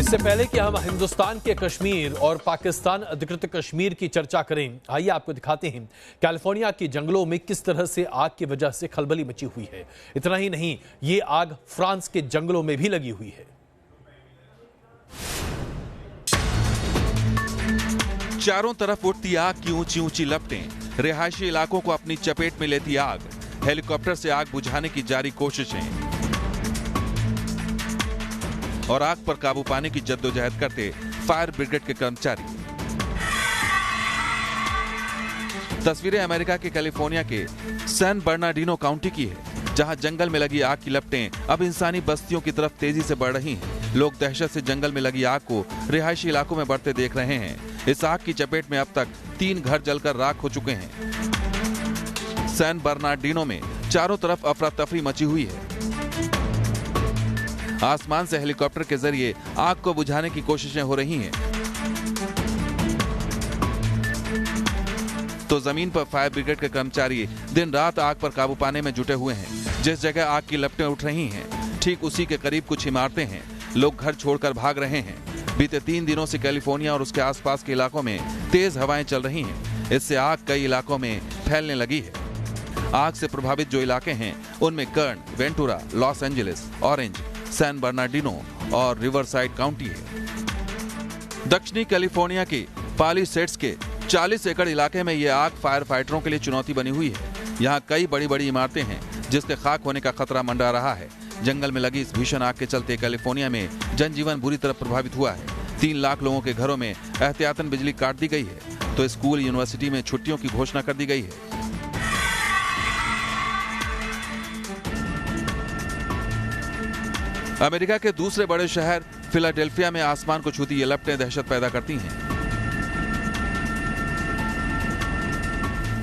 इससे पहले कि हम हिंदुस्तान के कश्मीर और पाकिस्तान अधिकृत कश्मीर की चर्चा करें, आइए आपको दिखाते हैं कैलिफोर्निया के जंगलों में किस तरह से आग की वजह से खलबली मची हुई है। इतना ही नहीं, ये आग फ्रांस के जंगलों में भी लगी हुई है। चारों तरफ उठती आग की ऊंची ऊंची लपटें, रिहायशी इलाकों को अपनी चपेट में लेती आग, हेलीकॉप्टर से आग बुझाने की जारी कोशिशें और आग पर काबू पाने की जद्दोजहद करते फायर ब्रिगेड के कर्मचारी। तस्वीरें अमेरिका के कैलिफोर्निया के सैन बर्नार्डिनो काउंटी की है, जहां जंगल में लगी आग की लपटें अब इंसानी बस्तियों की तरफ तेजी से बढ़ रही हैं। लोग दहशत से जंगल में लगी आग को रिहायशी इलाकों में बढ़ते देख रहे हैं। इस आग की चपेट में अब तक 3 घर जलकर राख हो चुके हैं। सैन बर्नार्डिनो में चारों तरफ अफरा तफरी मची हुई है। आसमान से हेलीकॉप्टर के जरिए आग को बुझाने की कोशिशें हो रही हैं, तो जमीन पर फायर ब्रिगेड के कर्मचारी दिन रात आग पर काबू पाने में जुटे हुए हैं। जिस जगह आग की लपटें उठ रही हैं, ठीक उसी के करीब कुछ इमारतें हैं। लोग घर छोड़कर भाग रहे हैं। बीते 3 दिनों से कैलिफोर्निया और उसके आसपास के इलाकों में तेज हवाएं चल रही हैं। इससे आग कई इलाकों में फैलने लगी है। आग से प्रभावित जो इलाके हैं, उनमें Kern, Ventura, Los Angeles, Orange, San Bernardino और रिवरसाइड काउंटी है। दक्षिणी कैलिफोर्निया के पालिसेड्स के 40 एकड़ इलाके में यह आग फायर फाइटरों के लिए चुनौती बनी हुई है। यहाँ कई बड़ी बड़ी इमारतें हैं, जिसके खाक होने का खतरा मंडरा रहा है। जंगल में लगी इस भीषण आग के चलते कैलिफोर्निया में जनजीवन बुरी तरह प्रभावित हुआ है। 3 लाख लोगों के घरों में एहतियातन बिजली काट दी गई है, तो स्कूल, यूनिवर्सिटी में छुट्टियों की घोषणा कर दी गई है। अमेरिका के दूसरे बड़े शहर फिलाडेल्फिया में आसमान को छूती ये लपटें दहशत पैदा करती हैं।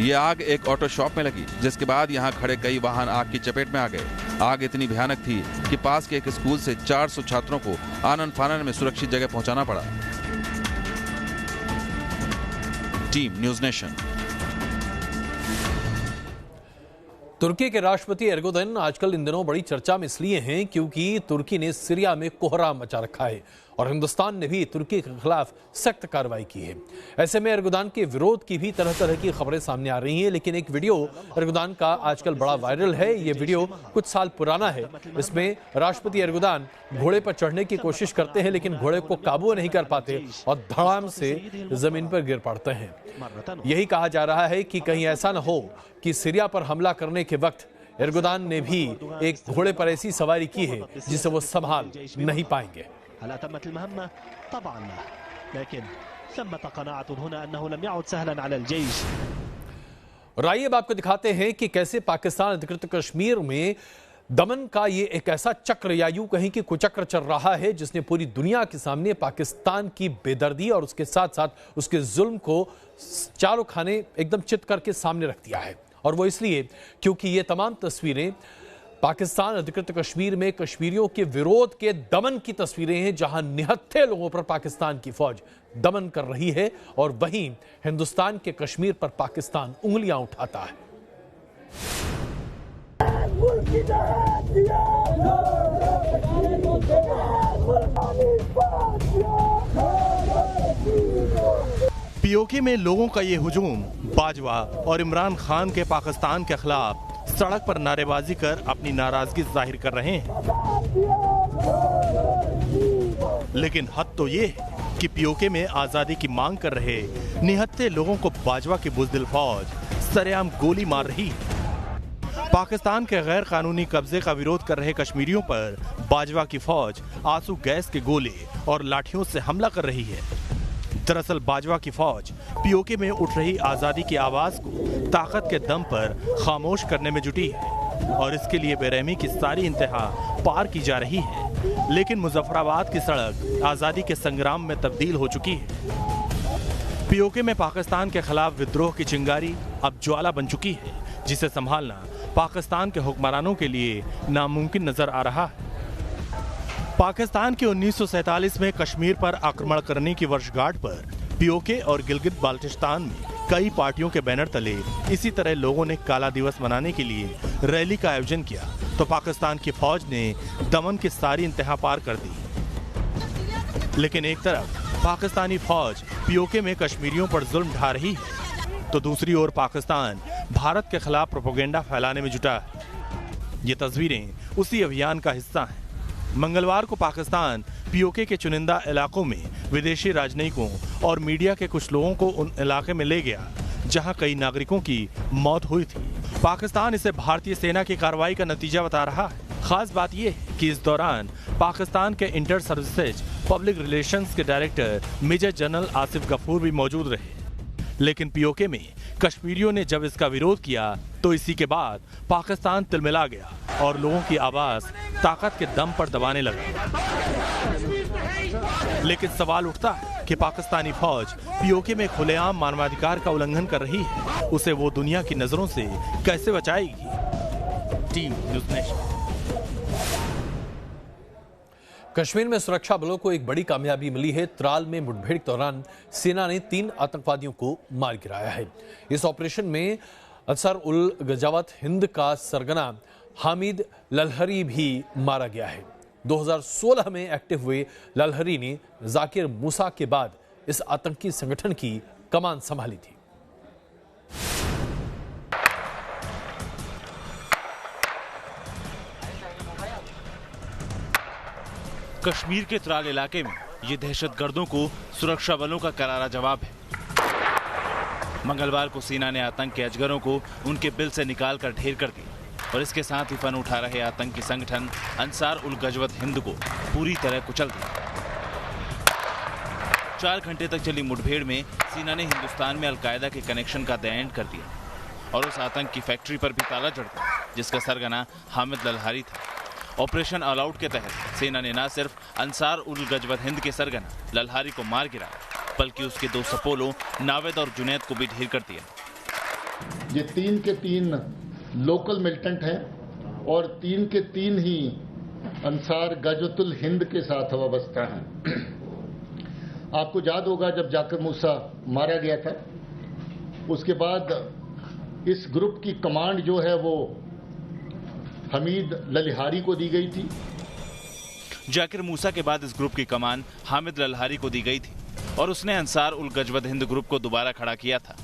ये आग एक ऑटो शॉप में लगी, जिसके बाद यहां खड़े कई वाहन आग की चपेट में आ गए। आग इतनी भयानक थी कि पास के एक स्कूल से 400 छात्रों को आनन फानन में सुरक्षित जगह पहुंचाना पड़ा। Team News nation. तुर्की के राष्ट्रपति एर्दोगन आजकल इन दिनों बड़ी चर्चा में इसलिए हैं क्योंकि तुर्की ने सीरिया में कोहराम मचा रखा है और हिंदुस्तान ने भी तुर्की के खिलाफ सख्त कार्रवाई की है। ऐसे में एर्दोगन के विरोध की भी तरह तरह की खबरें सामने आ रही हैं, लेकिन एक वीडियो एर्दोगन का आजकल बड़ा वायरल है। ये वीडियो कुछ साल पुराना है। इसमें राष्ट्रपति एर्दोगन घोड़े पर चढ़ने की कोशिश करते हैं, लेकिन घोड़े को काबू नहीं कर पाते और धड़ाम से जमीन पर गिर पड़ते हैं। यही कहा जा रहा है कि कहीं ऐसा न हो कि सीरिया पर हमला करने के वक्त एर्दोगन ने भी एक घोड़े पर ऐसी सवारी की है जिसे वो संभाल नहीं पाएंगे। और आइए अब आपको दिखाते हैं कि कैसे पाकिस्तान अधिकृत कश्मीर में दमन का ये एक ऐसा चक्र या यूं कहीं कि कुचक्र चल रहा है, जिसने पूरी दुनिया के सामने पाकिस्तान की बेदर्दी और उसके साथ साथ उसके जुल्म को चारों खाने एकदम चित करके सामने रख दिया है। और वो इसलिए क्योंकि ये तमाम तस्वीरें पाकिस्तान अधिकृत कश्मीर में कश्मीरियों के विरोध के दमन की तस्वीरें हैं, जहां निहत्थे लोगों पर पाकिस्तान की फौज दमन कर रही है और वहीं हिंदुस्तान के कश्मीर पर पाकिस्तान उंगलियां उठाता है। पीओके में लोगों का ये हुजूम बाजवा और इमरान खान के पाकिस्तान के खिलाफ सड़क पर नारेबाजी कर अपनी नाराजगी जाहिर कर रहे हैं। लेकिन हद तो ये है कि पीओके में आजादी की मांग कर रहे निहत्थे लोगों को बाजवा की बुज़दिल फौज सरेआम गोली मार रही है। पाकिस्तान के गैर कानूनी कब्जे का विरोध कर रहे कश्मीरियों पर बाजवा की फौज आंसू गैस के गोले और लाठियों से हमला कर रही है। दरअसल बाजवा की फौज पीओके में उठ रही आजादी की आवाज को ताकत के दम पर खामोश करने में जुटी है और इसके लिए बेरहमी की सारी इंतहा पार की जा रही है। लेकिन मुजफ्फराबाद की सड़क आजादी के संग्राम में तब्दील हो चुकी है। पीओके में पाकिस्तान के खिलाफ विद्रोह की चिंगारी अब ज्वाला बन चुकी है, जिसे संभालना पाकिस्तान के हुक्मरानों के लिए नामुमकिन नजर आ रहा है। पाकिस्तान के 1947 में कश्मीर पर आक्रमण करने की वर्षगांठ पर पीओके और गिलगित बाल्टिस्तान में कई पार्टियों के बैनर तले इसी तरह लोगों ने काला दिवस मनाने के लिए रैली का आयोजन किया, तो पाकिस्तान की फौज ने दमन की सारी इंतहा पार कर दी। लेकिन एक तरफ पाकिस्तानी फौज पीओके में कश्मीरियों पर जुल्म ढा रही है, तो दूसरी ओर पाकिस्तान भारत के खिलाफ प्रोपेगेंडा फैलाने में जुटा है। ये तस्वीरें उसी अभियान का हिस्सा हैं। मंगलवार को पाकिस्तान पीओके के चुनिंदा इलाकों में विदेशी राजनयिकों और मीडिया के कुछ लोगों को उन इलाके में ले गया जहां कई नागरिकों की मौत हुई थी। पाकिस्तान इसे भारतीय सेना की कार्रवाई का नतीजा बता रहा है। खास बात यह है कि इस दौरान पाकिस्तान के इंटर सर्विसेज पब्लिक रिलेशंस के director major general Asif Ghafoor भी मौजूद रहे। लेकिन पीओके में कश्मीरियों ने जब इसका विरोध किया तो इसी के बाद पाकिस्तान तिलमिला गया और लोगों की आवाज ताकत के दम पर दबाने लगा। लेकिन सवाल उठता है कि पाकिस्तानी फौज पीओके में खुलेआम मानवाधिकार का उल्लंघन कर रही है, उसे वो दुनिया की नजरों से कैसे बचाएगी? Team News Nation. कश्मीर में सुरक्षा बलों को एक बड़ी कामयाबी मिली है। त्राल में मुठभेड़ के दौरान सेना ने 3 आतंकवादियों को मार गिराया है। इस ऑपरेशन में अंसार उल गजावत हिंद का सरगना हामिद ललहरी भी मारा गया है। 2016 में एक्टिव हुए ललहरी ने जाकिर मूसा के बाद इस आतंकी संगठन की कमान संभाली थी। कश्मीर के त्राल इलाके में ये दहशतगर्दों को सुरक्षा बलों का करारा जवाब है। मंगलवार को सेना ने आतंक के अजगरों को उनके बिल से निकालकर ढेर कर दिया और इसके साथ ही फन उठा रहे आतंकी संगठन अंसार उल गजवत हिंद को पूरी तरह कुचल दिया। 4 घंटे तक चली मुठभेड़ में सेना ने हिंदुस्तान में अलकायदा के कनेक्शन का द एंड कर दिया और उस आतंक की फैक्ट्री पर भी ताला जड़ दिया जिसका सरगना हामिद ललहारी था। ऑपरेशन ऑल आउट के तहत सेना ने न सिर्फ अंसार उल गजवत हिंद के सरगना ललहारी को मार गिराया बल्कि उसके 2 सपोलों नावेद और जुनैद को भी ढेर कर दिया। ये 3 के 3 लोकल मिलिटेंट हैं और 3 के 3 ही अंसार गजवतुल हिंद के साथ वाबस्ता हैं। आपको याद होगा जब जाकिर मूसा मारा गया था, उसके बाद इस ग्रुप की कमांड जो है वो हमीद ललहारी को दी गई थी। जाकिर मूसा के बाद इस ग्रुप की कमान हामिद ललहारी को दी गई थी और उसने अंसार उल गजवत हिंद ग्रुप को दोबारा खड़ा किया था।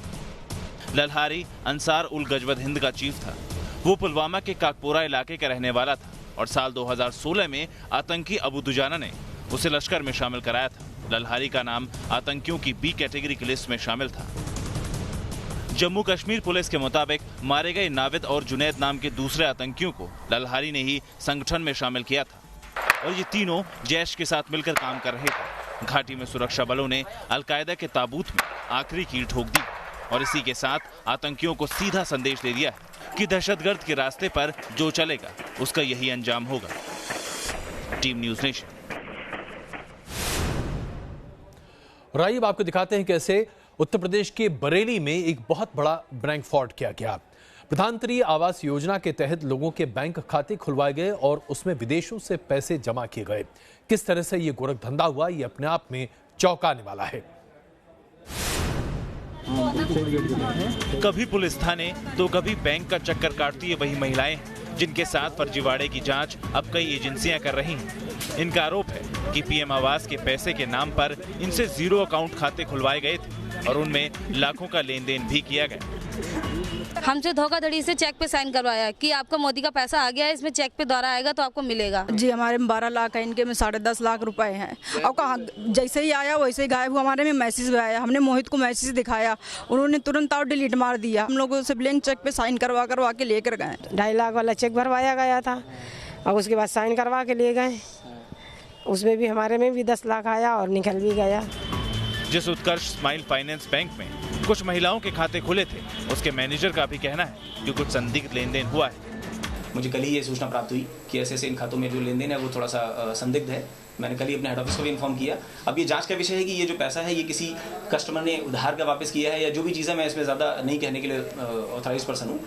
ललहारी अंसार उल गजवत हिंद का चीफ था। वो पुलवामा के काकपोरा इलाके का रहने वाला था और साल 2016 में आतंकी अबू दुजाना ने उसे लश्कर में शामिल कराया था। ललहारी का नाम आतंकियों की बी कैटेगरी की लिस्ट में शामिल था। जम्मू कश्मीर पुलिस के मुताबिक मारे गए नाविद और जुनैद नाम के दूसरे आतंकियों को ललहारी ने ही संगठन में शामिल किया था और ये तीनों जैश के साथ मिलकर काम कर रहे थे। घाटी में सुरक्षा बलों ने अलकायदा के ताबूत में आखिरी कील ठोक दी और इसी के साथ आतंकियों को सीधा संदेश दे दिया है कि दहशतगर्द के रास्ते पर जो चलेगा उसका यही अंजाम होगा। Team News nation. और आइए आपको दिखाते हैं कैसे उत्तर प्रदेश के बरेली में एक बहुत बड़ा बैंक फ्रॉड किया गया। प्रधानमंत्री आवास योजना के तहत लोगों के बैंक खाते खुलवाए गए और उसमें विदेशों से पैसे जमा किए गए। किस तरह से ये गोरख धंधा हुआ, ये अपने आप में चौंकाने वाला है। कभी पुलिस थाने तो कभी बैंक का चक्कर काटती है वही महिलाएं जिनके साथ फर्जीवाड़े की जांच अब कई एजेंसियां कर रही हैं। इनका आरोप है कि पीएम आवास के पैसे के नाम पर इनसे 0 अकाउंट खाते खुलवाए गए थे और उनमें लाखों का लेन देन भी किया गया। हमसे धोखाधड़ी से चेक पे साइन करवाया कि आपका मोदी का पैसा आ गया है, इसमें चेक पे द्वारा आएगा तो आपको मिलेगा। जी हमारे में 12 लाख है, इनके में 10.5 लाख रुपए हैं। और कहाँ जैसे ही आया वैसे ही गायब हुआ। हमारे में मैसेज भी आया, हमने मोहित को मैसेज दिखाया, उन्होंने तुरंत और डिलीट मार दिया। हम लोगों से ब्लैंक चेक पे साइन करवा के लेकर गए। 2.5 लाख वाला चेक भरवाया गया था और उसके बाद साइन करवा के ले गए। उसमें भी हमारे में भी 10 लाख आया और निकल भी गया। जिस उत्कर्ष स्माइल फाइनेंस बैंक में कुछ महिलाओं के खाते खुले थे, उसके मैनेजर का भी कहना है कि कुछ संदिग्ध लेन देन हुआ है। मुझे कल ही ये सूचना प्राप्त हुई कि ऐसे इन खातों में जो लेन देन है वो थोड़ा सा संदिग्ध है। मैंने कल ही अपने हेड ऑफिस को भी इन्फॉर्म किया। अब ये जांच का विषय है कि ये जो पैसा है ये किसी कस्टमर ने उधार का वापस किया है या जो भी चीज़ है, मैं इसमें ज़्यादा नहीं कहने के लिए ऑथराइज पर्सन हूँ।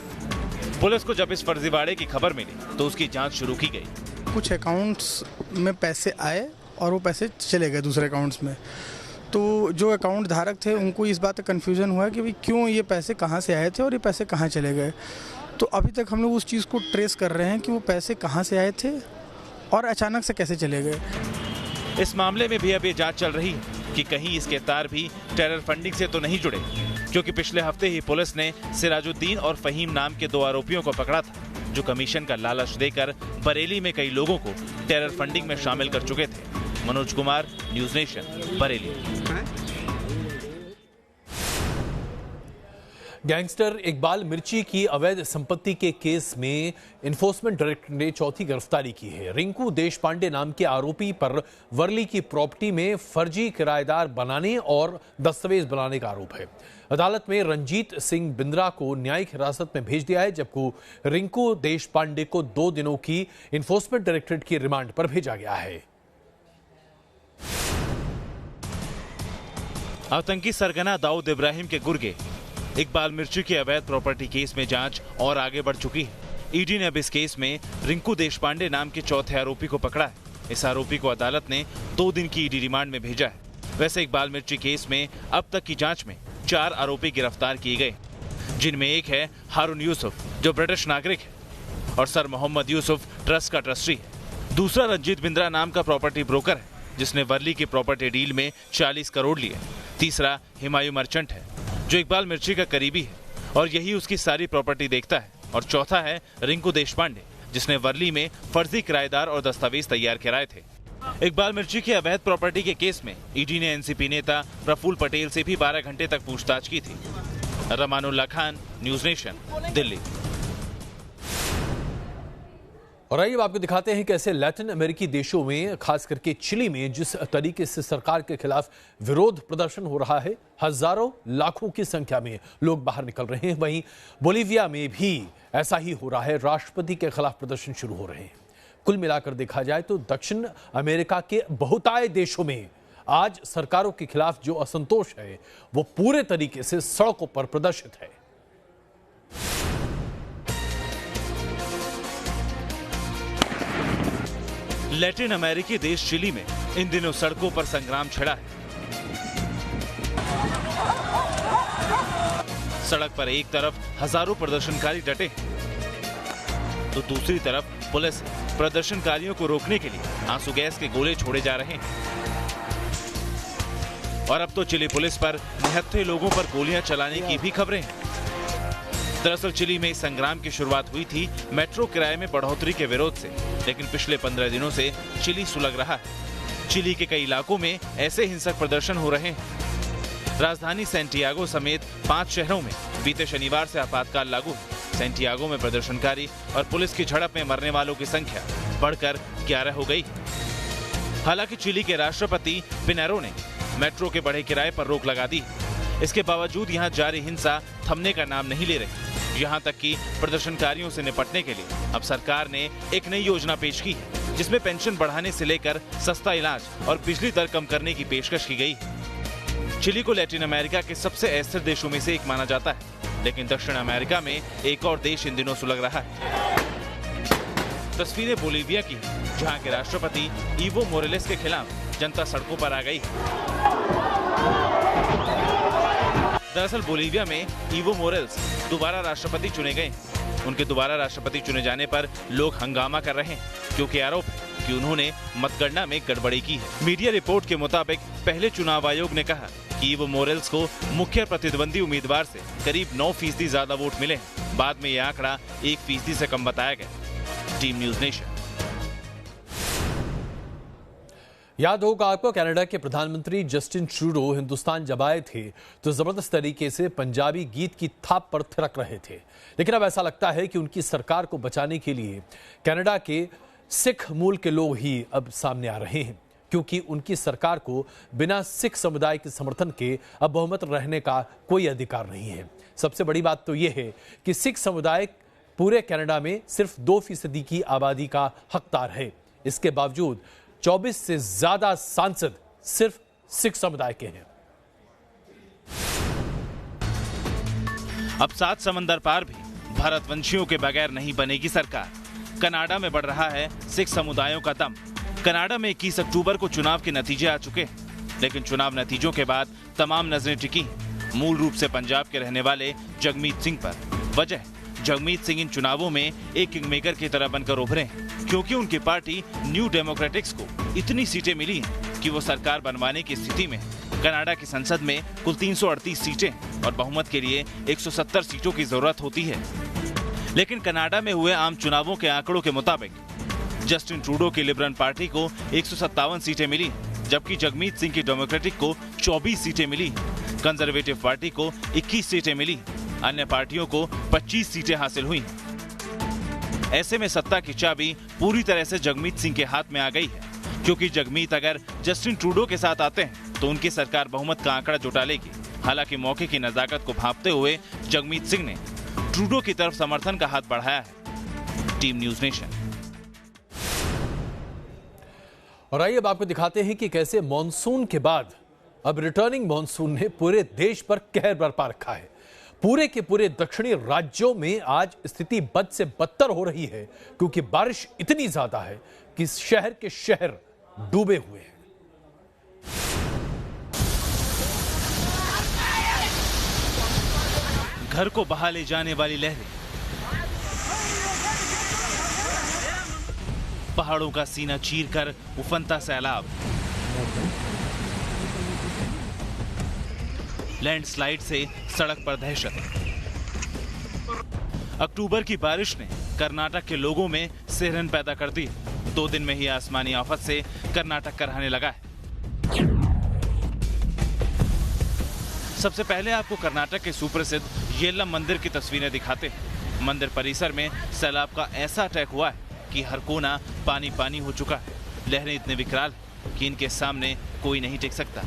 पुलिस को जब इस फर्जीवाड़े की खबर मिली तो उसकी जाँच शुरू की गई। कुछ अकाउंट्स में पैसे आए और वो पैसे चले गए दूसरे अकाउंट्स में। तो जो अकाउंट धारक थे उनको इस बात का कन्फ्यूज़न हुआ कि भाई क्यों ये पैसे कहाँ से आए थे और ये पैसे कहाँ चले गए। तो अभी तक हम लोग उस चीज़ को ट्रेस कर रहे हैं कि वो पैसे कहाँ से आए थे और अचानक से कैसे चले गए। इस मामले में भी अब ये जांच चल रही है कि कहीं इसके तार भी टेरर फंडिंग से तो नहीं जुड़े, क्योंकि पिछले हफ्ते ही पुलिस ने सिराजुद्दीन और फहीम नाम के 2 आरोपियों को पकड़ा था, जो कमीशन का लालच देकर बरेली में कई लोगों को टेरर फंडिंग में शामिल कर चुके थे। Manoj Kumar, news nation, Bareilly. Gangster Iqbal मिर्ची की अवैध संपत्ति के केस में इन्फोर्समेंट डायरेक्टरेट ने चौथी गिरफ्तारी की है। रिंकू देशपांडे नाम के आरोपी पर वर्ली की प्रॉपर्टी में फर्जी किराएदार बनाने और दस्तावेज बनाने का आरोप है। अदालत में रंजीत सिंह बिंद्रा को न्यायिक हिरासत में भेज दिया है, जबकि रिंकू देशपांडे को 2 दिनों की इन्फोर्समेंट डायरेक्टरेट की रिमांड पर भेजा गया है। आतंकी सरगना दाऊद इब्राहिम के गुर्गे इकबाल मिर्ची के अवैध प्रॉपर्टी केस में जांच और आगे बढ़ चुकी है। ईडी ने अब इस केस में रिंकू देशपांडे नाम के चौथे आरोपी को पकड़ा है। इस आरोपी को अदालत ने 2 दिन की ईडी रिमांड में भेजा है। वैसे इकबाल मिर्ची केस में अब तक की जांच में 4 आरोपी गिरफ्तार किए गए, जिनमें एक है हारून यूसुफ, जो ब्रिटिश नागरिक है, और सर मोहम्मद यूसुफ ट्रस्ट का ट्रस्टी है। दूसरा रंजीत बिंद्रा नाम का प्रॉपर्टी ब्रोकर है, जिसने वर्ली की प्रॉपर्टी डील में 40 करोड़ लिए। तीसरा हिमायू मर्चेंट है, जो इकबाल मिर्ची का करीबी है और यही उसकी सारी प्रॉपर्टी देखता है। और चौथा है रिंकू देशपांडे, जिसने वर्ली में फर्जी किराएदार और दस्तावेज तैयार कराए थे। इकबाल मिर्ची के अवैध प्रॉपर्टी के केस में ईडी ने एनसीपी नेता प्रफुल्ल पटेल से भी 12 घंटे तक पूछताछ की थी। रमानुल्लाह खान, न्यूज नेशन, दिल्ली। और आइए आपको दिखाते हैं कैसे लैटिन अमेरिकी देशों में, खास करके चिली में, जिस तरीके से सरकार के खिलाफ विरोध प्रदर्शन हो रहा है। हजारों लाखों की संख्या में लोग बाहर निकल रहे हैं। वहीं बोलीविया में भी ऐसा ही हो रहा है। राष्ट्रपति के खिलाफ प्रदर्शन शुरू हो रहे हैं। कुल मिलाकर देखा जाए तो दक्षिण अमेरिका के बहुतायत देशों में आज सरकारों के खिलाफ जो असंतोष है वो पूरे तरीके से सड़कों पर प्रदर्शित है। लैटिन अमेरिकी देश चिली में इन दिनों सड़कों पर संग्राम छिड़ा है। सड़क पर एक तरफ हजारों प्रदर्शनकारी डटे हैं, तो दूसरी तरफ पुलिस प्रदर्शनकारियों को रोकने के लिए आंसू गैस के गोले छोड़े जा रहे हैं। और अब तो चिली पुलिस पर निहत्थे लोगों पर गोलियां चलाने की भी खबरें हैं। दरअसल चिली में इस संग्राम की शुरुआत हुई थी मेट्रो किराए में बढ़ोतरी के विरोध से, लेकिन पिछले 15 दिनों से चिली सुलग रहा है। चिली के कई इलाकों में ऐसे हिंसक प्रदर्शन हो रहे हैं। राजधानी सैंटियागो समेत 5 शहरों में बीते शनिवार से आपातकाल लागू है। सैंटियागो में प्रदर्शनकारी और पुलिस की झड़प में मरने वालों की संख्या बढ़कर 11 हो गई। हालांकि चिली के राष्ट्रपति पिनेरो ने मेट्रो के बढ़े किराए पर रोक लगा दी। इसके बावजूद यहां जारी हिंसा थमने का नाम नहीं ले रही। यहां तक कि प्रदर्शनकारियों से निपटने के लिए अब सरकार ने एक नई योजना पेश की है, जिसमें पेंशन बढ़ाने से लेकर सस्ता इलाज और बिजली दर कम करने की पेशकश की गई है। चिली को लैटिन अमेरिका के सबसे अस्थिर देशों में से एक माना जाता है, लेकिन दक्षिण अमेरिका में एक और देश इन दिनों सुलग रहा है। तस्वीरें बोलीविया की, जहां के राष्ट्रपति इवो मोरेलेस के खिलाफ जनता सड़कों पर आ गई है। दरअसल बोलीविया में इवो मोरेल्स दोबारा राष्ट्रपति चुने गए। उनके दोबारा राष्ट्रपति चुने जाने पर लोग हंगामा कर रहे हैं, क्योंकि आरोप है कि उन्होंने मतगणना में गड़बड़ी की है। मीडिया रिपोर्ट के मुताबिक पहले चुनाव आयोग ने कहा कि इवो मोरेल्स को मुख्य प्रतिद्वंदी उम्मीदवार से करीब 9% ज्यादा वोट मिले हैं। बाद में यह आंकड़ा 1% से कम बताया गया। Team news nation. याद होगा आपको, कनाडा के प्रधानमंत्री जस्टिन ट्रूडो हिंदुस्तान जब आए थे तो जबरदस्त तरीके से पंजाबी गीत की थाप पर थिरक रहे थे। लेकिन अब ऐसा लगता है कि उनकी सरकार को बचाने के लिए कनाडा के सिख मूल के लोग ही अब सामने आ रहे हैं, क्योंकि उनकी सरकार को बिना सिख समुदाय के समर्थन के अब बहुमत रहने का कोई अधिकार नहीं है। सबसे बड़ी बात तो यह है कि सिख समुदाय पूरे कनाडा में सिर्फ 2% की आबादी का हकदार है। इसके बावजूद 24 से ज्यादा सांसद सिर्फ सिख समुदाय के हैं। अब 7 समंदर पार भी भारतवंशियों के बगैर नहीं बनेगी सरकार। कनाडा में बढ़ रहा है सिख समुदायों का दम। कनाडा में 21 अक्टूबर को चुनाव के नतीजे आ चुके हैं, लेकिन चुनाव नतीजों के बाद तमाम नजरें टिकी मूल रूप से पंजाब के रहने वाले जगमीत सिंह पर। वजह, जगमीत सिंह इन चुनावों में एक किंगमेकर की तरह बनकर उभरे हैं, क्योंकि उनकी पार्टी न्यू डेमोक्रेटिक्स को इतनी सीटें मिली हैं कि वो सरकार बनवाने की स्थिति में है। कनाडा की संसद में कुल 338 सीटें और बहुमत के लिए 170 सीटों की जरूरत होती है। लेकिन कनाडा में हुए आम चुनावों के आंकड़ों के मुताबिक जस्टिन ट्रूडो की लिबरल पार्टी को 157 सीटें मिली, जबकि जगमीत सिंह की डेमोक्रेटिक को 24 सीटें मिली। कंजर्वेटिव पार्टी को 21 सीटें मिली, अन्य पार्टियों को 25 सीटें हासिल हुई। ऐसे में सत्ता की चाबी पूरी तरह से जगमीत सिंह के हाथ में आ गई है, क्योंकि जगमीत अगर जस्टिन ट्रूडो के साथ आते हैं तो उनकी सरकार बहुमत का आंकड़ा जुटा लेगी। हालांकि मौके की नजाकत को भांपते हुए जगमीत सिंह ने ट्रूडो की तरफ समर्थन का हाथ बढ़ाया है। Team news nation. और आइए अब आपको दिखाते हैं कि कैसे मॉनसून के बाद अब रिटर्निंग मॉनसून ने पूरे देश पर कहर बरपा रखा है। पूरे के पूरे दक्षिणी राज्यों में आज स्थिति बद से बदतर हो रही है, क्योंकि बारिश इतनी ज्यादा है कि शहर के शहर डूबे हुए हैं। घर को बहा ले जाने वाली लहरें, पहाड़ों का सीना चीरकर उफनता सैलाब, लैंडस्लाइड से सड़क पर दहशत। अक्टूबर की बारिश ने कर्नाटक के लोगों में सिहरन पैदा कर दी। 2 दिन में ही आसमानी आफत से कर्नाटक कराहने लगा है। सबसे पहले आपको कर्नाटक के सुप्रसिद्ध येल्लम मंदिर की तस्वीरें दिखाते हैं। मंदिर परिसर में सैलाब का ऐसा अटैक हुआ है कि हर कोना पानी पानी हो चुका है। लहरें इतने विकराल कि इनके सामने कोई नहीं टिक सकता।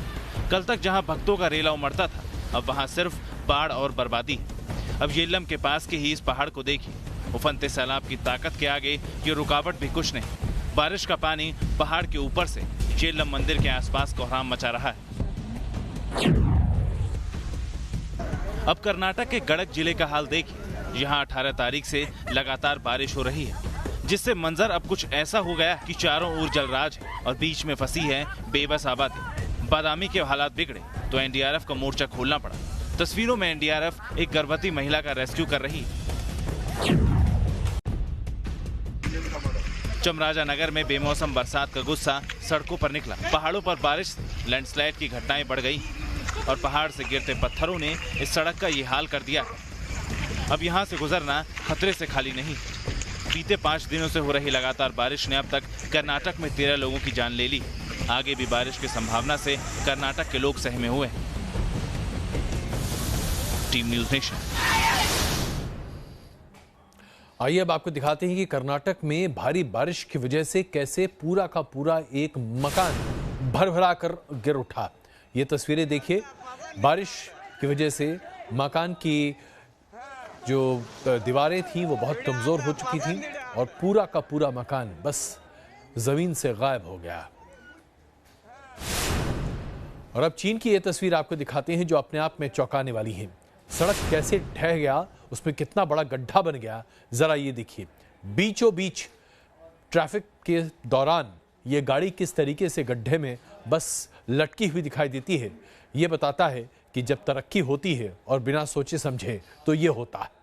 कल तक जहां भक्तों का रेला उमड़ता था, अब वहां सिर्फ बाढ़ और बर्बादी है। अब येल्लम के पास के ही इस पहाड़ को देखिए। उफनते सैलाब की ताकत के आगे ये रुकावट भी कुछ नहीं। बारिश का पानी पहाड़ के ऊपर से येल्लम मंदिर के आसपास कोहराम मचा रहा है। अब कर्नाटक के गड़क जिले का हाल देखिए। यहाँ 18 तारीख से लगातार बारिश हो रही है, जिससे मंजर अब कुछ ऐसा हो गया कि चारों ओर जलराज है और बीच में फंसी है बेबस आबादी। बादामी के हालात बिगड़े तो एनडीआरएफ का मोर्चा खोलना पड़ा। तस्वीरों में एनडीआरएफ एक गर्भवती महिला का रेस्क्यू कर रही है। चमराजा नगर में बेमौसम बरसात का गुस्सा सड़कों पर निकला। पहाड़ों पर बारिश से लैंडस्लाइड की घटनाएं बढ़ गई और पहाड़ से गिरते पत्थरों ने इस सड़क का ये हाल कर दिया है। अब यहाँ से गुजरना खतरे से खाली नहीं। बीते 5 दिनों से हो रही लगातार बारिश ने अब तक कर्नाटक में 13 लोगों की जान ले ली। आगे भी बारिश की संभावना से कर्नाटक के लोग सहमे हुए हैं। Team news nation. आइए अब आपको दिखाते हैं कि कर्नाटक में भारी बारिश की वजह से कैसे पूरा का पूरा एक मकान भरभरा कर गिर उठा। ये तस्वीरें देखिए। बारिश की वजह से मकान की जो दीवारें थी वो बहुत कमजोर हो चुकी थी और पूरा का पूरा मकान बस जमीन से गायब हो गया। और अब चीन की ये तस्वीर आपको दिखाते हैं जो अपने आप में चौंकाने वाली है। सड़क कैसे ढह गया, उसमें कितना बड़ा गड्ढा बन गया, जरा ये देखिए। बीचों बीच ट्रैफिक के दौरान ये गाड़ी किस तरीके से गड्ढे में बस लटकी हुई दिखाई देती है। ये बताता है कि जब तरक्की होती है और बिना सोचे समझे तो ये होता है।